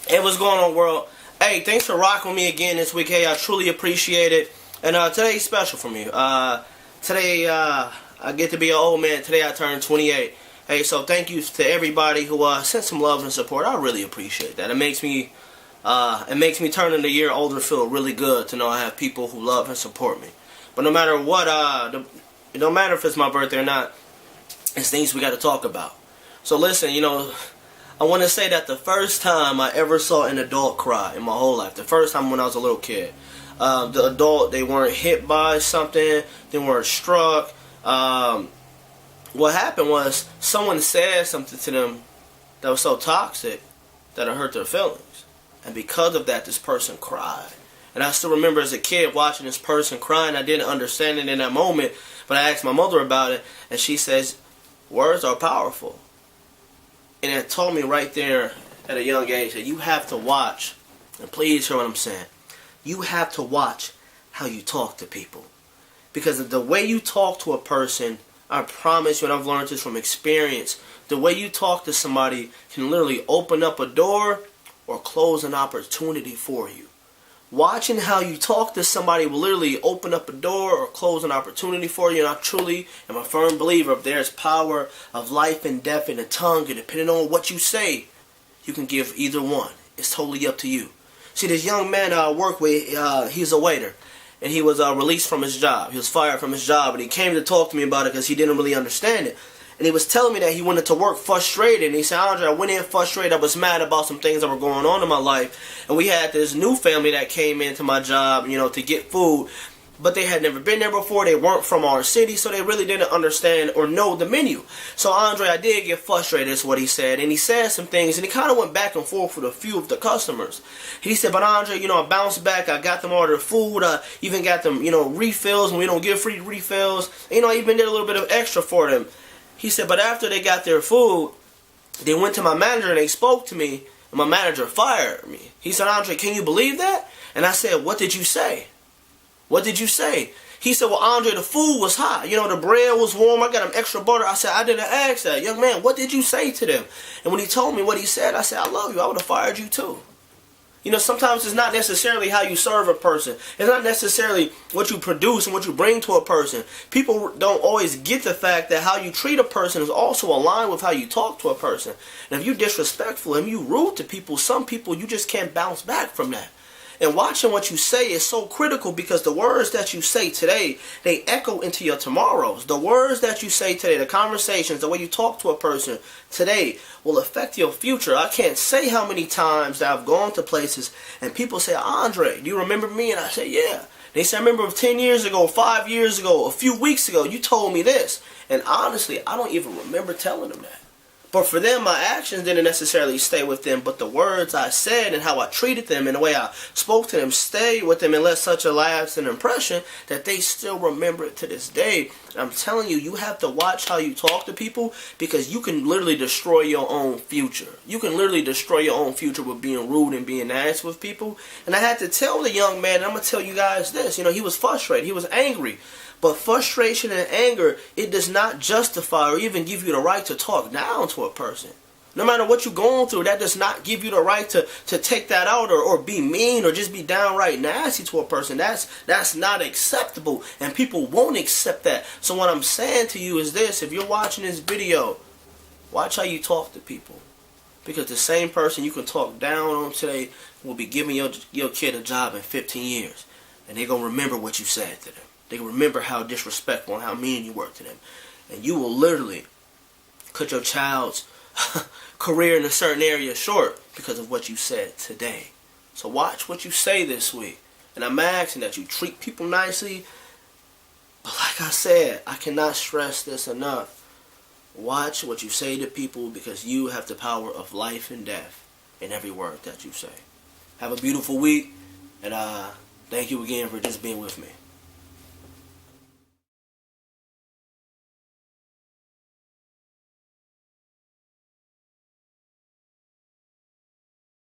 Hey, what's going on, world? Hey, thanks for rocking with me again this week. Hey, I truly appreciate it. And today's special for me. Today I get to be an old man. Today I turn 28. Hey, so thank you to everybody who sent some love and support. I really appreciate that. It makes me turning the year older feel really good to know I have people who love and support me. But no matter what, it don't matter if it's my birthday or not. It's things we got to talk about. So listen, I want to say that the first time I ever saw an adult cry in my whole life, the first time when I was a little kid, the adult, they weren't hit by something, they weren't struck. What happened was someone said something to them that was so toxic that it hurt their feelings. And because of that, this person cried. And I still remember as a kid watching this person crying. I didn't understand it in that moment, but I asked my mother about it, and she says, words are powerful. And it told me right there at a young age that you have to watch, and please hear what I'm saying, you have to watch how you talk to people. Because the way you talk to a person, I promise you, and I've learned this from experience, the way you talk to somebody can literally open up a door or close an opportunity for you. Watching how you talk to somebody will literally open up a door or close an opportunity for you. And I truly am a firm believer if there's power of life and death in the tongue, and depending on what you say, you can give either one. It's totally up to you. See, this young man I work with, he's a waiter, and he was released from his job. He was fired from his job, and he came to talk to me about it because he didn't really understand it. And he was telling me that he went into work frustrated. And he said, Andre, I went in frustrated. I was mad about some things that were going on in my life. And we had this new family that came into my job, to get food. But they had never been there before. They weren't from our city, so they really didn't understand or know the menu. So, Andre, I did get frustrated, is what he said. And he said some things, and he kind of went back and forth with a few of the customers. He said, but Andre, I bounced back. I got them all their food. I even got them, refills, and we don't give free refills. I even did a little bit of extra for them. He said, but after they got their food, they went to my manager and they spoke to me, and my manager fired me. He said, Andre, can you believe that? And I said, what did you say? What did you say? He said, well, Andre, the food was hot. The bread was warm. I got them extra butter. I said, I didn't ask that. Young man, what did you say to them? And when he told me what he said, I said, I love you. I would have fired you too. Sometimes it's not necessarily how you serve a person. It's not necessarily what you produce and what you bring to a person. People don't always get the fact that how you treat a person is also aligned with how you talk to a person. And if you're disrespectful and you rude to people, some people, you just can't bounce back from that. And watching what you say is so critical because the words that you say today, they echo into your tomorrows. The words that you say today, the conversations, the way you talk to a person today will affect your future. I can't say how many times that I've gone to places and people say, Andre, do you remember me? And I say, yeah. They say, I remember 10 years ago, 5 years ago, a few weeks ago, you told me this. And honestly, I don't even remember telling them that. But for them, my actions didn't necessarily stay with them, but the words I said and how I treated them and the way I spoke to them stayed with them and left such a lasting impression that they still remember it to this day. And I'm telling you, you have to watch how you talk to people because you can literally destroy your own future. You can literally destroy your own future with being rude and being nasty with people. And I had to tell the young man, and I'm going to tell you guys this, he was frustrated, he was angry. But frustration and anger, it does not justify or even give you the right to talk down to a person. No matter what you're going through, that does not give you the right to take that out or be mean or just be downright nasty to a person. That's not acceptable, and people won't accept that. So what I'm saying to you is this: if you're watching this video, watch how you talk to people. Because the same person you can talk down on today will be giving your kid a job in 15 years. And they're going to remember what you said to them. They can remember how disrespectful and how mean you were to them. And you will literally cut your child's career in a certain area short because of what you said today. So watch what you say this week. And I'm asking that you treat people nicely. But like I said, I cannot stress this enough. Watch what you say to people because you have the power of life and death in every word that you say. Have a beautiful week. And thank you again for just being with me.